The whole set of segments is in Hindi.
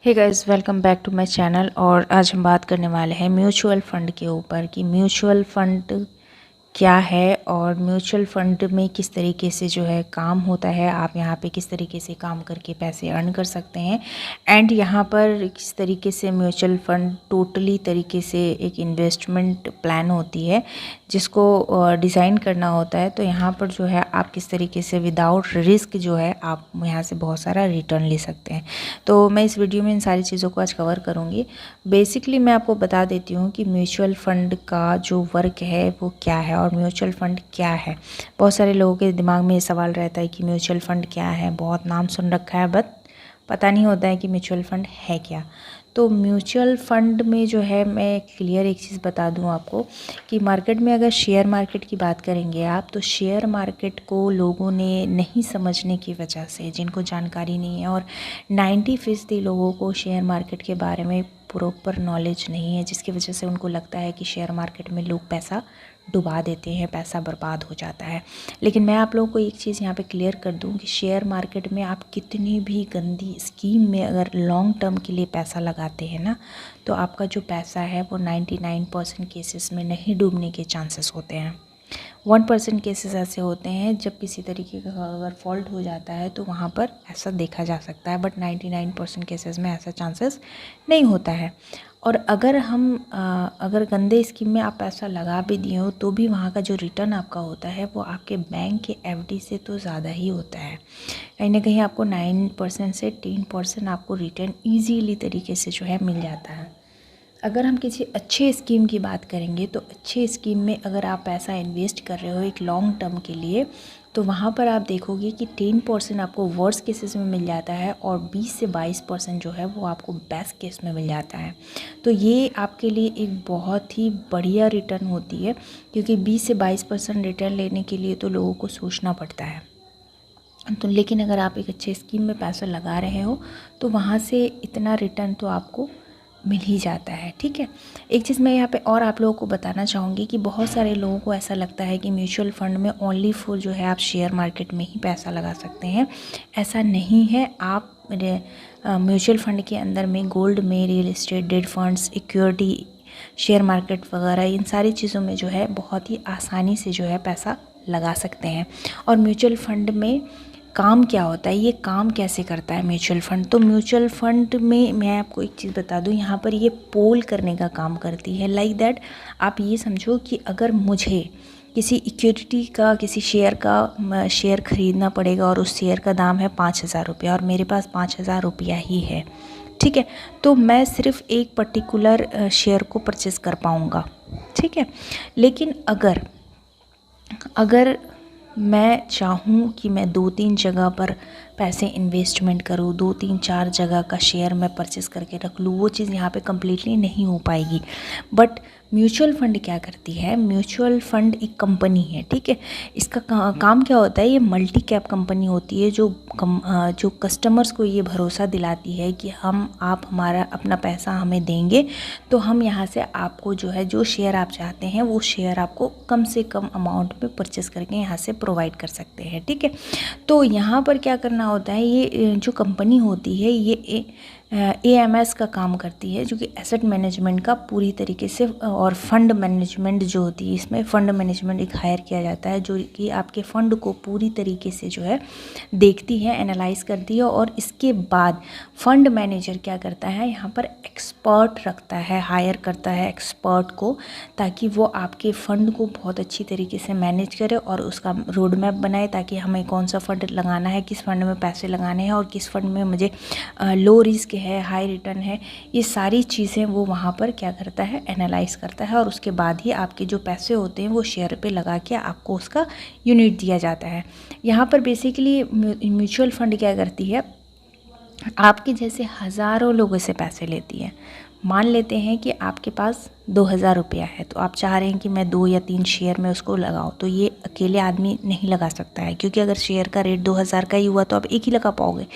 Hey guys, welcome back to my channel. और आज हम बात करने वाले हैं म्यूचुअल फ़ंड के ऊपर कि म्यूचुअल फ़ंड क्या है और म्यूचुअल फ़ंड में किस तरीके से जो है काम होता है, आप यहाँ पे किस तरीके से काम करके पैसे अर्न कर सकते हैं एंड यहाँ पर किस तरीके से म्यूचुअल फ़ंड टोटली तरीके से एक इन्वेस्टमेंट प्लान होती है जिसको डिज़ाइन करना होता है। तो यहाँ पर जो है आप किस तरीके से विदाउट रिस्क जो है आप यहाँ से बहुत सारा रिटर्न ले सकते हैं। तो मैं इस वीडियो में इन सारी चीज़ों को आज कवर करूँगी। बेसिकली मैं आपको बता देती हूँ कि म्यूचुअल फ़ंड का जो वर्क है वो क्या है और म्यूचुअल फ़ंड क्या है। बहुत सारे लोगों के दिमाग में ये सवाल रहता है कि म्यूचुअल फ़ंड क्या है, बहुत नाम सुन रखा है बट पता नहीं होता है कि म्यूचुअल फ़ंड है क्या। तो म्यूचुअल फ़ंड में जो है मैं क्लियर एक चीज़ बता दूं आपको कि मार्केट में अगर शेयर मार्केट की बात करेंगे आप, तो शेयर मार्केट को लोगों ने नहीं समझने की वजह से, जिनको जानकारी नहीं है, और 90% लोगों को शेयर मार्केट के बारे में प्रॉपर नॉलेज नहीं है, जिसकी वजह से उनको लगता है कि शेयर मार्केट में लोग पैसा डुबा देते हैं, पैसा बर्बाद हो जाता है। लेकिन मैं आप लोगों को एक चीज़ यहाँ पे क्लियर कर दूँ कि शेयर मार्केट में आप कितनी भी गंदी स्कीम में अगर लॉन्ग टर्म के लिए पैसा लगाते हैं ना, तो आपका जो पैसा है वो 99% केसेस में नहीं डूबने के चांसेस होते हैं। 1% केसेस ऐसे होते हैं जब किसी तरीके का अगर फॉल्ट हो जाता है तो वहाँ पर ऐसा देखा जा सकता है, बट 99% केसेस में ऐसा चांसेस नहीं होता है। और अगर अगर गंदे स्कीम में आप पैसा लगा भी दिए हो तो भी वहाँ का जो रिटर्न आपका होता है वो आपके बैंक के एफडी से तो ज़्यादा ही होता है। कहीं ना कहीं आपको 9% से 10% आपको रिटर्न ईजीली तरीके से जो है मिल जाता है। अगर हम किसी अच्छे स्कीम की बात करेंगे तो अच्छे स्कीम में अगर आप पैसा इन्वेस्ट कर रहे हो एक लॉन्ग टर्म के लिए, तो वहाँ पर आप देखोगे कि 10% आपको वर्स्ट केसेस में मिल जाता है और 20 से 22% जो है वो आपको बेस्ट केस में मिल जाता है। तो ये आपके लिए एक बहुत ही बढ़िया रिटर्न होती है, क्योंकि 20 से 22% रिटर्न लेने के लिए तो लोगों को सोचना पड़ता है। तो लेकिन अगर आप एक अच्छे स्कीम में पैसा लगा रहे हो तो वहाँ से इतना रिटर्न तो आपको मिल ही जाता है। ठीक है, एक चीज़ मैं यहाँ पे और आप लोगों को बताना चाहूँगी कि बहुत सारे लोगों को ऐसा लगता है कि म्यूचुअल फ़ंड में ओनली फॉर जो है आप शेयर मार्केट में ही पैसा लगा सकते हैं। ऐसा नहीं है। आप म्यूचुअल फ़ंड के अंदर में गोल्ड में, real estate, date funds, equity, share market वगैरह इन सारी चीज़ों में जो है बहुत ही आसानी से जो है पैसा लगा सकते हैं। और म्यूचुअल फ़ंड में काम क्या होता है, ये काम कैसे करता है म्यूचुअल फ़ंड। तो म्यूचुअल फ़ंड में मैं आपको एक चीज़ बता दूं, यहाँ पर ये पोल करने का काम करती है। लाइक दैट आप ये समझो कि अगर मुझे किसी इक्विटी का, किसी शेयर का शेयर ख़रीदना पड़ेगा और उस शेयर का दाम है 5,000 रुपया और मेरे पास 5,000 रुपया ही है, ठीक है, तो मैं सिर्फ एक पर्टिकुलर शेयर को परचेज़ कर पाऊँगा। ठीक है, लेकिन अगर मैं चाहूँ कि मैं 2-3 जगह पर पैसे इन्वेस्टमेंट करूँ, 2-3-4 जगह का शेयर मैं परचेस करके रख लूँ, वो चीज़ यहाँ पे कम्प्लीटली नहीं हो पाएगी। बट म्यूचुअल फ़ंड क्या करती है, म्यूचुअल फ़ंड एक कंपनी है। ठीक है, इसका काम क्या होता है, ये मल्टी कैप कंपनी होती है जो कस्टमर्स को ये भरोसा दिलाती है कि आप हमारा अपना पैसा हमें देंगे तो हम यहाँ से आपको जो है जो शेयर आप चाहते हैं वो शेयर आपको कम से कम अमाउंट में परचेस करके यहाँ से प्रोवाइड कर सकते हैं। ठीक है, तो यहाँ पर क्या करना होता है, ये जो कंपनी होती है ये AMS का काम करती है, जो कि एसेट मैनेजमेंट का पूरी तरीके से, और फंड मैनेजमेंट जो होती है, इसमें फ़ंड मैनेजमेंट एक हायर किया जाता है जो कि आपके फ़ंड को पूरी तरीके से जो है देखती है, एनालाइज करती है। और इसके बाद फ़ंड मैनेजर क्या करता है, यहाँ पर एक्सपर्ट रखता है, हायर करता है एक्सपर्ट को, ताकि वो आपके फ़ंड को बहुत अच्छी तरीके से मैनेज करे और उसका रोड मैप बनाए, ताकि हमें कौन सा फ़ंड लगाना है, किस फ़ंड में पैसे लगाने हैं और किस फ़ंड में मुझे लो रिस्क है, हाई रिटर्न है, ये सारी चीज़ें वो वहाँ पर क्या करता है, एनालाइज करता है। और उसके बाद ही आपके जो पैसे होते हैं वो शेयर पे लगा के आपको उसका यूनिट दिया जाता है। यहाँ पर बेसिकली म्यूचुअल फ़ंड क्या करती है, आपके जैसे हज़ारों लोगों से पैसे लेती है। मान लेते हैं कि आपके पास 2000 रुपया है, तो आप चाह रहे हैं कि मैं 2 या 3 शेयर में उसको लगाऊं, तो ये अकेले आदमी नहीं लगा सकता है, क्योंकि अगर शेयर का रेट 2000 का ही हुआ तो आप एक ही लगा पाओगे।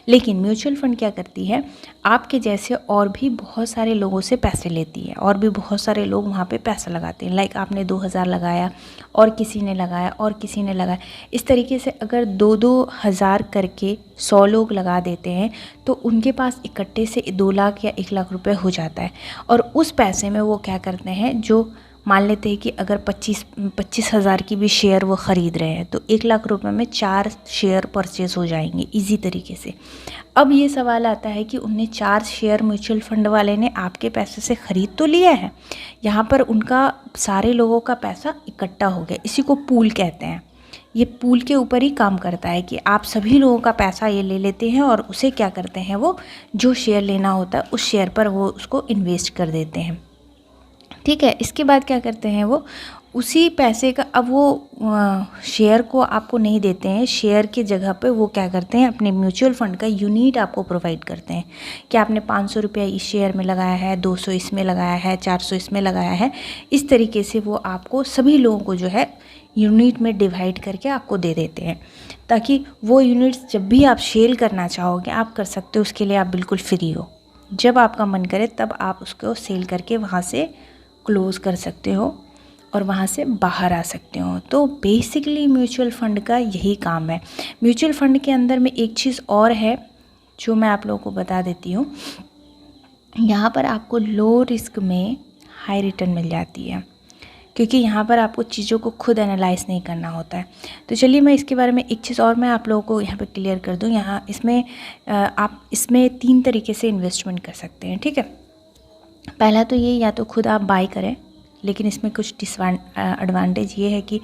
लेकिन म्यूचुअल फंड क्या करती है, आपके जैसे और भी बहुत सारे लोगों से पैसे लेती है, और भी बहुत सारे लोग वहाँ पे पैसा लगाते हैं। लाइक आपने 2000 लगाया और किसी ने लगाया और किसी ने लगाया, इस तरीके से अगर 2-2 हज़ार करके 100 लोग लगा देते हैं तो उनके पास इकट्ठे से 2 लाख या 1 लाख रुपए हो जाता है। और उस पैसे में वो क्या करते हैं, जो मान लेते हैं कि अगर 25 हज़ार की भी शेयर वो ख़रीद रहे हैं तो 1 लाख रुपए में 4 शेयर परचेज हो जाएंगे इजी तरीके से। अब ये सवाल आता है कि उनने 4 शेयर म्यूचुअल फंड वाले ने आपके पैसे से ख़रीद तो लिया है, यहाँ पर उनका सारे लोगों का पैसा इकट्ठा हो गया, इसी को पूल कहते हैं। ये पूल के ऊपर ही काम करता है कि आप सभी लोगों का पैसा ये ले लेते हैं और उसे क्या करते हैं, वो जो शेयर लेना होता है उस शेयर पर वो उसको इन्वेस्ट कर देते हैं। ठीक है, इसके बाद क्या करते हैं, वो उसी पैसे का, अब वो शेयर को आपको नहीं देते हैं, शेयर की जगह पे वो क्या करते हैं, अपने म्यूचुअल फंड का यूनिट आपको प्रोवाइड करते हैं कि आपने 500 रुपया इस शेयर में लगाया है, 200 इसमें लगाया है, 400 इसमें लगाया है। इस तरीके से वो आपको सभी लोगों को जो है यूनिट में डिवाइड करके आपको दे देते हैं, ताकि वो यूनिट्स जब भी आप सेल करना चाहोगे आप कर सकते हो, उसके लिए आप बिल्कुल फ्री हो। जब आपका मन करे तब आप उसको सेल करके वहाँ से क्लोज़ कर सकते हो और वहाँ से बाहर आ सकते हो। तो बेसिकली म्यूचुअल फ़ंड का यही काम है। म्यूचुअल फ़ंड के अंदर में एक चीज़ और है जो मैं आप लोगों को बता देती हूँ, यहाँ पर आपको लो रिस्क में हाई रिटर्न मिल जाती है, क्योंकि यहाँ पर आपको चीज़ों को खुद एनालाइज नहीं करना होता है। तो चलिए मैं इसके बारे में एक चीज़ और मैं आप लोगों को यहाँ पे क्लियर कर दूँ। यहाँ इसमें आप इसमें 3 तरीके से इन्वेस्टमेंट कर सकते हैं। ठीक है, पहला तो ये, या तो खुद आप बाई करें, लेकिन इसमें कुछ एडवांटेज ये है कि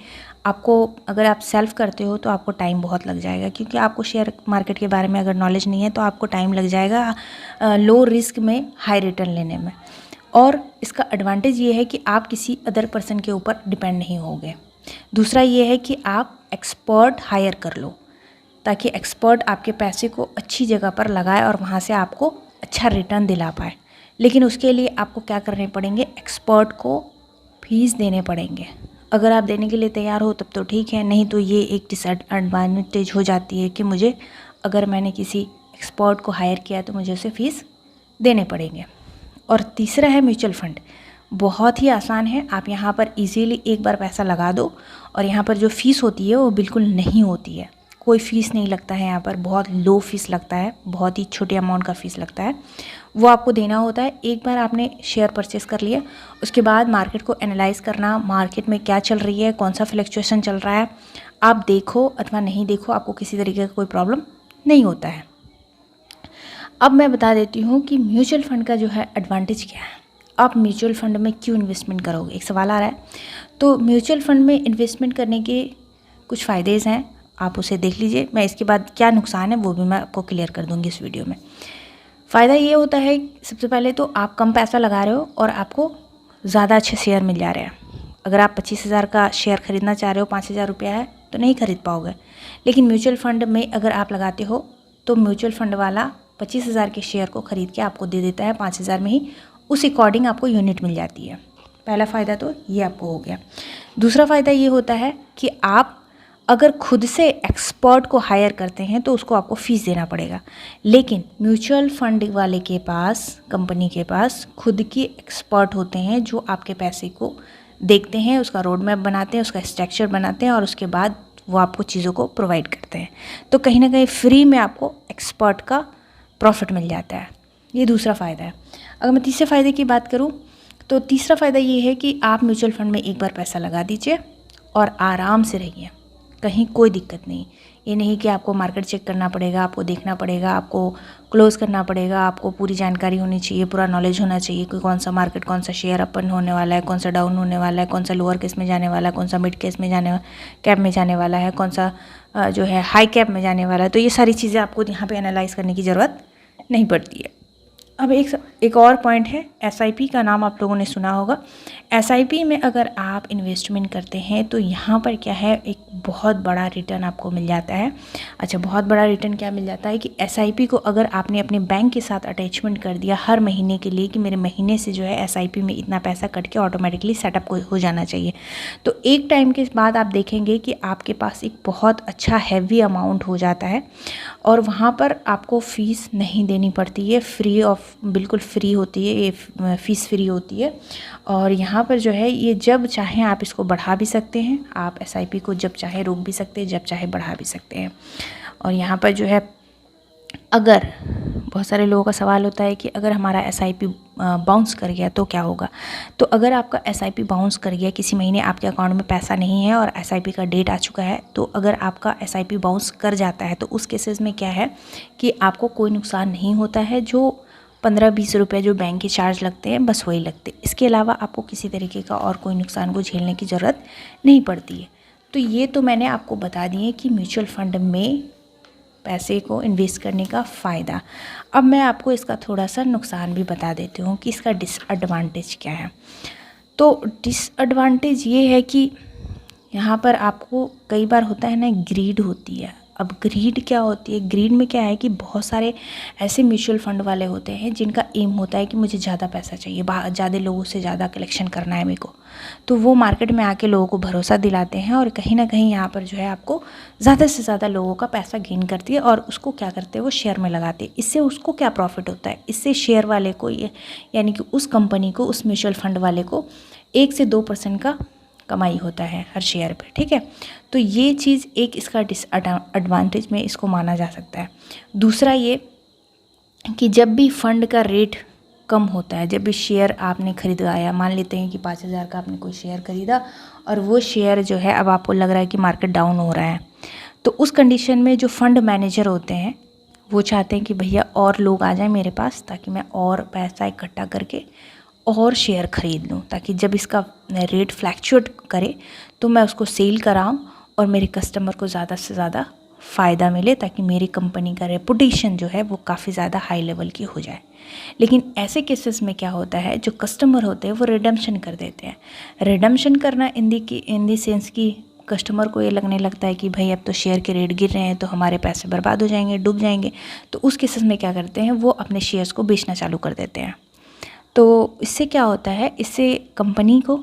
आपको, अगर आप सेल्फ करते हो तो आपको टाइम बहुत लग जाएगा, क्योंकि आपको शेयर मार्केट के बारे में अगर नॉलेज नहीं है तो आपको टाइम लग जाएगा लो रिस्क में हाई रिटर्न लेने में। और इसका एडवांटेज ये है कि आप किसी अदर पर्सन के ऊपर डिपेंड नहीं होगे। दूसरा ये है कि आप एक्सपर्ट हायर कर लो, ताकि एक्सपर्ट आपके पैसे को अच्छी जगह पर लगाए और वहाँ से आपको अच्छा रिटर्न दिला पाए। लेकिन उसके लिए आपको क्या करने पड़ेंगे, एक्सपर्ट को फीस देने पड़ेंगे। अगर आप देने के लिए तैयार हो तब तो ठीक है, नहीं तो ये एक डिसएडवांटेज हो जाती है कि मुझे, अगर मैंने किसी एक्सपर्ट को हायर किया तो मुझे उसे फ़ीस देने पड़ेंगे। और तीसरा है म्यूचुअल फ़ंड, बहुत ही आसान है। आप यहाँ पर इजीली एक बार पैसा लगा दो और यहाँ पर जो फ़ीस होती है वो बिल्कुल नहीं होती है, कोई फ़ीस नहीं लगता है। यहाँ पर बहुत लो फीस लगता है, बहुत ही छोटे अमाउंट का फ़ीस लगता है, वो आपको देना होता है। एक बार आपने शेयर परचेस कर लिया, उसके बाद मार्केट को एनालाइज करना, मार्केट में क्या चल रही है, कौन सा फ्लक्चुएशन चल रहा है, आप देखो अथवा नहीं देखो, आपको किसी तरीके का कोई प्रॉब्लम नहीं होता है। अब मैं बता देती हूँ कि म्यूचुअल फ़ंड का जो है एडवांटेज क्या है। आप म्यूचुअल फ़ंड में क्यों इन्वेस्टमेंट करोगे, एक सवाल आ रहा है। तो म्यूचुअल फ़ंड में इन्वेस्टमेंट करने के कुछ फ़ायदे हैं, आप उसे देख लीजिए। मैं इसके बाद क्या नुकसान है वो भी मैं आपको क्लियर कर दूँगी इस वीडियो में। फ़ायदा ये होता है, सबसे पहले तो आप कम पैसा लगा रहे हो और आपको ज़्यादा अच्छे शेयर मिल जा रहे हैं। अगर आप 25,000 का शेयर ख़रीदना चाह रहे हो, 5,000 रुपया है तो नहीं खरीद पाओगे। लेकिन म्यूचुअल फ़ंड में अगर आप लगाते हो तो म्यूचुअल फ़ंड वाला 25,000 के शेयर को ख़रीद के आपको दे देता है 5,000 में ही, उस अकॉर्डिंग आपको यूनिट मिल जाती है। पहला फ़ायदा तो ये आपको हो गया। दूसरा फ़ायदा ये होता है कि आप अगर खुद से एक्सपर्ट को हायर करते हैं तो उसको आपको फ़ीस देना पड़ेगा। लेकिन म्यूचुअल फंड वाले के पास, कंपनी के पास खुद की एक्सपर्ट होते हैं जो आपके पैसे को देखते हैं, उसका रोड मैप बनाते हैं, उसका स्ट्रक्चर बनाते हैं और उसके बाद वो आपको चीज़ों को प्रोवाइड करते हैं। तो कहीं ना कहीं फ्री में आपको एक्सपर्ट का प्रॉफिट मिल जाता है। ये दूसरा फ़ायदा है। अगर मैं तीसरे फ़ायदे की बात करूँ तो तीसरा फ़ायदा ये है कि आप म्यूचुअल फंड में एक बार पैसा लगा दीजिए और आराम से रहिए, कहीं कोई दिक्कत नहीं। ये नहीं कि आपको मार्केट चेक करना पड़ेगा, आपको देखना पड़ेगा, आपको क्लोज़ करना पड़ेगा, आपको पूरी जानकारी होनी चाहिए, पूरा नॉलेज होना चाहिए कि कौन सा मार्केट, कौन सा शेयर अपन होने वाला है, कौन सा डाउन होने वाला है, कौन सा लोअर केस में जाने वाला है, कौन सा मिड केस में कैप में जाने वाला है, कौन सा जो है हाई कैप में जाने वाला है। तो ये सारी चीज़ें आपको यहाँ पर एनालाइज़ करने की ज़रूरत नहीं पड़ती है। अब एक और पॉइंट है, SIP का नाम आप लोगों ने सुना होगा। SIP में अगर आप इन्वेस्टमेंट करते हैं तो यहाँ पर क्या है, एक बहुत बड़ा रिटर्न आपको मिल जाता है। अच्छा, बहुत बड़ा रिटर्न क्या मिल जाता है कि SIP को अगर आपने अपने बैंक के साथ अटैचमेंट कर दिया हर महीने के लिए कि मेरे महीने से जो है SIP में इतना पैसा कट के ऑटोमेटिकली सेटअप हो जाना चाहिए, तो एक टाइम के बाद आप देखेंगे कि आपके पास एक बहुत अच्छा हैवी अमाउंट हो जाता है और वहाँ पर आपको फ़ीस नहीं देनी पड़ती है, फ्री ऑफ, बिल्कुल फ्री होती है, ये फ़ीस फ्री होती है। और यहाँ पर जो है ये जब चाहें आप इसको बढ़ा भी सकते हैं, आप SIP को जब चाहे रोक भी सकते हैं, जब चाहे बढ़ा भी सकते हैं। और यहाँ पर जो है अगर बहुत सारे लोगों का सवाल होता है कि अगर हमारा SIP बाउंस कर गया तो क्या होगा। तो अगर आपका SIP बाउंस कर गया, किसी महीने आपके अकाउंट में पैसा नहीं है और SIP का डेट आ चुका है, तो अगर आपका SIP बाउंस कर जाता है तो उस केसेस में क्या है कि आपको कोई नुकसान नहीं होता है। जो 15-20 रुपये जो बैंक के चार्ज लगते हैं बस वही लगते, इसके अलावा आपको किसी तरीके का और कोई नुकसान को झेलने की ज़रूरत नहीं पड़ती है। तो ये तो मैंने आपको बता दिए कि म्यूचुअल फंड में पैसे को इन्वेस्ट करने का फ़ायदा। अब मैं आपको इसका थोड़ा सा नुकसान भी बता देती हूँ कि इसका डिसएडवांटेज क्या है। तो डिसएडवांटेज ये है कि यहाँ पर आपको कई बार होता है ना, ग्रीड होती है। अब ग्रीड क्या होती है, ग्रीड में क्या है कि बहुत सारे ऐसे म्यूचुअल फंड वाले होते हैं जिनका एम होता है कि मुझे ज़्यादा पैसा चाहिए, ज़्यादा लोगों से ज़्यादा कलेक्शन करना है मेरे को। तो वो मार्केट में आके लोगों को भरोसा दिलाते हैं और कहीं ना कहीं यहाँ पर जो है आपको ज़्यादा से ज़्यादा लोगों का पैसा गेन करती है और उसको क्या करते हैं, वो शेयर में लगाते हैं। इससे उसको क्या प्रॉफिट होता है, इससे शेयर वाले को यानी कि उस कंपनी को, उस म्यूचुअल फंड वाले को 1 से 2% का कमाई होता है हर शेयर पे, ठीक है। तो ये चीज़ एक इसका डिसएडवांटेज में इसको माना जा सकता है। दूसरा ये कि जब भी फंड का रेट कम होता है, जब भी शेयर आपने खरीदाया, मान लेते हैं कि 5,000 का आपने कोई शेयर खरीदा और वो शेयर जो है अब आपको लग रहा है कि मार्केट डाउन हो रहा है, तो उस कंडीशन में जो फंड मैनेजर होते हैं वो चाहते हैं कि भैया और लोग आ जाएं मेरे पास ताकि मैं और पैसा इकट्ठा करके और शेयर ख़रीद लूँ, ताकि जब इसका रेट फ्लैक्चुएट करे तो मैं उसको सेल कराऊँ और मेरे कस्टमर को ज़्यादा से ज़्यादा फ़ायदा मिले, ताकि मेरी कंपनी का रेपुटेशन जो है वो काफ़ी ज़्यादा हाई लेवल की हो जाए। लेकिन ऐसे केसेस में क्या होता है, जो कस्टमर होते हैं वो रिडम्पशन कर देते हैं। रिडम्पशन करना इन दी सेंस की कस्टमर को ये लगने लगता है कि भाई अब तो शेयर के रेट गिर रहे हैं तो हमारे पैसे बर्बाद हो जाएंगे, डूब जाएंगे। तो उस केसेस में क्या करते हैं, वो अपने शेयर्स को बेचना चालू कर देते हैं। तो इससे क्या होता है, इससे कंपनी को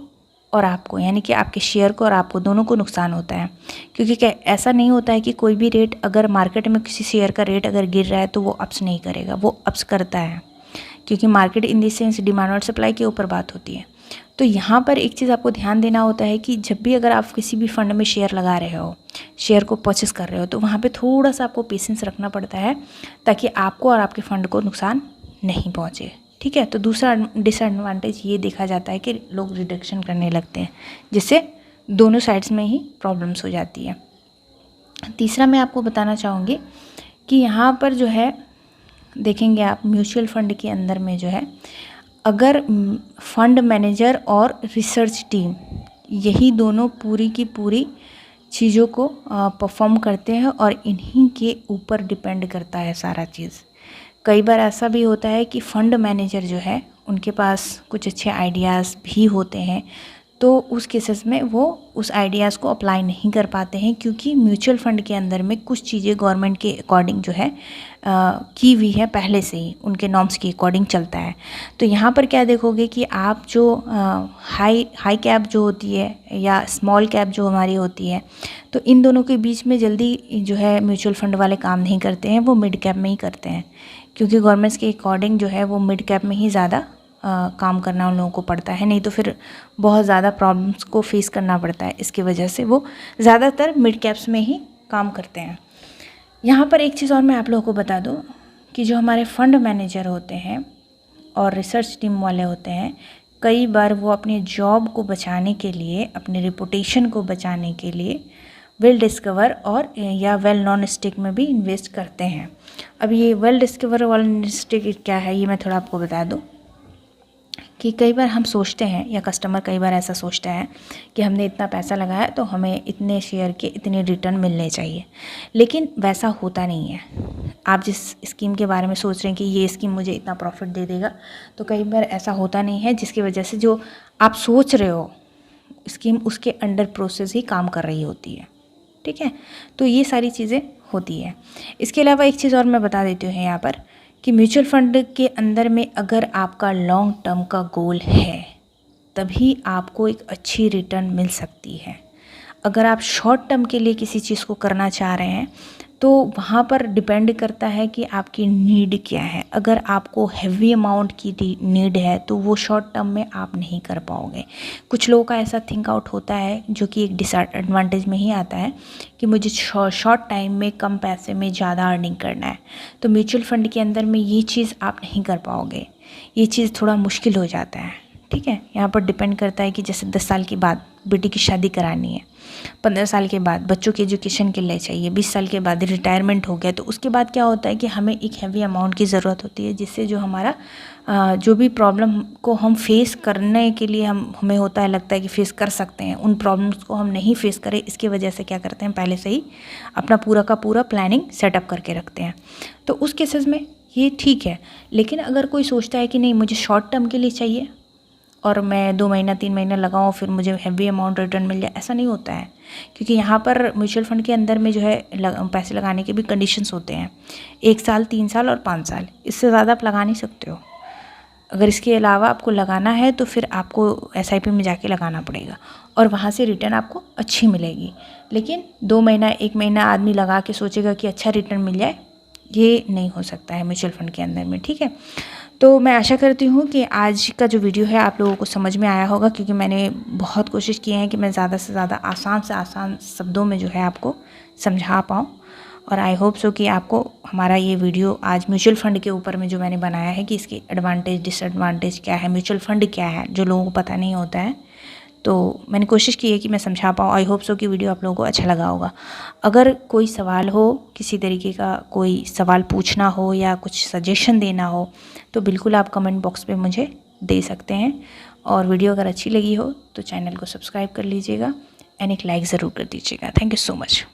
और आपको, यानी कि आपके शेयर को और आपको दोनों को नुकसान होता है। क्योंकि क्या ऐसा नहीं होता है कि कोई भी रेट, अगर मार्केट में किसी शेयर का रेट अगर गिर रहा है तो वो अप्स नहीं करेगा, वो अप्स करता है, क्योंकि market in the sense demand और सप्लाई के ऊपर बात होती है। तो यहाँ पर एक चीज़ आपको ध्यान देना होता है कि जब भी अगर आप किसी भी फंड में शेयर लगा रहे हो, शेयर को परचेस कर रहे हो, तो वहाँ पे थोड़ा सा आपको पेशेंस रखना पड़ता है ताकि आपको और आपके फ़ंड को नुकसान नहीं पहुँचे, ठीक है। तो दूसरा डिसएडवांटेज ये देखा जाता है कि लोग रिडक्शन करने लगते हैं, जिससे दोनों साइड्स में ही प्रॉब्लम्स हो जाती है। तीसरा मैं आपको बताना चाहूँगी कि यहाँ पर जो है देखेंगे आप, म्यूचुअल फंड के अंदर में जो है अगर फंड मैनेजर और रिसर्च टीम, यही दोनों पूरी की पूरी चीज़ों को परफॉर्म करते हैं और इन्हीं के ऊपर डिपेंड करता है सारा चीज़। कई बार ऐसा भी होता है कि फंड मैनेजर जो है उनके पास कुछ अच्छे आइडियाज़ भी होते हैं, तो उस केसेस में वो उस आइडियाज़ को अप्लाई नहीं कर पाते हैं, क्योंकि म्यूचुअल फंड के अंदर में कुछ चीज़ें गवर्नमेंट के अकॉर्डिंग जो है की हुई है, पहले से ही उनके नॉर्म्स के अकॉर्डिंग चलता है। तो यहाँ पर क्या देखोगे कि आप जो हाई कैप जो होती है या स्मॉल कैप जो हमारी होती है, तो इन दोनों के बीच में जल्दी जो है म्यूचुअल फंड वाले काम नहीं करते हैं, वो मिड कैप में ही करते हैं, क्योंकि गवर्नमेंट्स के अकॉर्डिंग जो है वो मिड कैप में ही ज़्यादा काम करना उन लोगों को पड़ता है, नहीं तो फिर बहुत ज़्यादा प्रॉब्लम्स को फेस करना पड़ता है। इसकी वजह से वो ज़्यादातर मिड कैप्स में ही काम करते हैं। यहाँ पर एक चीज़ और मैं आप लोगों को बता दूँ कि जो हमारे फंड मैनेजर होते हैं और रिसर्च टीम वाले होते हैं, कई बार वो अपने जॉब को बचाने के लिए, अपने रेपुटेशन को बचाने के लिए वेल डिस्कवर और या वेल नॉन स्टिक में भी इन्वेस्ट करते हैं। अब ये वेल डिस्कवर और वेल नॉन स्टिक क्या है, ये मैं थोड़ा आपको बता दूँ कि कई बार हम सोचते हैं, या कस्टमर कई बार ऐसा सोचता है कि हमने इतना पैसा लगाया तो हमें इतने शेयर के इतने रिटर्न मिलने चाहिए, लेकिन वैसा होता नहीं है। आप जिस स्कीम के बारे में सोच रहे हैं कि ये स्कीम मुझे इतना प्रॉफिट दे देगा, तो कई बार ऐसा होता नहीं है, जिसकी वजह से जो आप सोच रहे हो स्कीम उसके अंडर प्रोसेस ही काम कर रही होती है। ठीक है। तो ये सारी चीज़ें होती है। इसके अलावा एक चीज़ और मैं बता देती हूँ यहाँ पर कि म्यूचुअल फंड के अंदर में अगर आपका लॉन्ग टर्म का गोल है तभी आपको एक अच्छी रिटर्न मिल सकती है। अगर आप शॉर्ट टर्म के लिए किसी चीज़ को करना चाह रहे हैं तो वहाँ पर डिपेंड करता है कि आपकी नीड क्या है। अगर आपको हैवी अमाउंट की नीड है तो वो शॉर्ट टर्म में आप नहीं कर पाओगे। कुछ लोगों का ऐसा थिंक आउट होता है जो कि एक डिसएडवांटेज में ही आता है कि मुझे शॉर्ट टाइम में कम पैसे में ज़्यादा अर्निंग करना है। तो म्यूचुअल फंड के अंदर में ये चीज़ आप नहीं कर पाओगे, ये चीज़ थोड़ा मुश्किल हो जाता है। ठीक है, यहाँ पर डिपेंड करता है कि जैसे 10 साल के बाद बेटी की शादी करानी है, 15 साल के बाद बच्चों के एजुकेशन के लिए चाहिए, 20 साल के बाद रिटायरमेंट हो गया, तो उसके बाद क्या होता है कि हमें एक हैवी अमाउंट की ज़रूरत होती है, जिससे जो हमारा जो भी प्रॉब्लम को हम फेस करने के लिए हमें होता है, लगता है कि फेस कर सकते हैं, उन प्रॉब्लम्स को हम नहीं फेस करें, इसकी वजह से क्या करते हैं, पहले से ही अपना पूरा का पूरा प्लानिंग सेटअप करके रखते हैं। तो उस केसेस में ये ठीक है। लेकिन अगर कोई सोचता है कि नहीं मुझे शॉर्ट टर्म के लिए चाहिए और मैं 2 महीना 3 महीना लगाऊँ फिर मुझे हैवी अमाउंट रिटर्न मिल जाए, ऐसा नहीं होता है। क्योंकि यहाँ पर म्यूचुअल फंड के अंदर में जो है पैसे लगाने के भी कंडीशंस होते हैं, 1 साल, 3 साल और 5 साल, इससे ज़्यादा आप लगा नहीं सकते हो। अगर इसके अलावा आपको लगाना है तो फिर आपको SIP में जाके लगाना पड़ेगा और वहाँ से रिटर्न आपको अच्छी मिलेगी। लेकिन 2 महीना 1 महीना आदमी लगा के सोचेगा कि अच्छा रिटर्न मिल जाए, ये नहीं हो सकता है म्यूचुअल फंड के अंदर में। ठीक है, तो मैं आशा करती हूँ कि आज का जो वीडियो है आप लोगों को समझ में आया होगा, क्योंकि मैंने बहुत कोशिश की है कि मैं ज़्यादा से ज़्यादा आसान से आसान शब्दों में जो है आपको समझा पाऊँ। और आई होप सो कि आपको हमारा ये वीडियो आज म्यूचुअल फंड के ऊपर में जो मैंने बनाया है कि इसके एडवांटेज डिसएडवांटेज क्या है, म्यूचुअल फंड क्या है, जो लोगों को पता नहीं होता है, तो मैंने कोशिश की है कि मैं समझा पाऊँ। आई होप सो कि वीडियो आप लोगों को अच्छा लगा होगा। अगर कोई सवाल हो, किसी तरीके का कोई सवाल पूछना हो या कुछ सजेशन देना हो तो बिल्कुल आप कमेंट बॉक्स पे मुझे दे सकते हैं। और वीडियो अगर अच्छी लगी हो तो चैनल को सब्सक्राइब कर लीजिएगा एंड एक लाइक ज़रूर कर दीजिएगा। Thank you so much.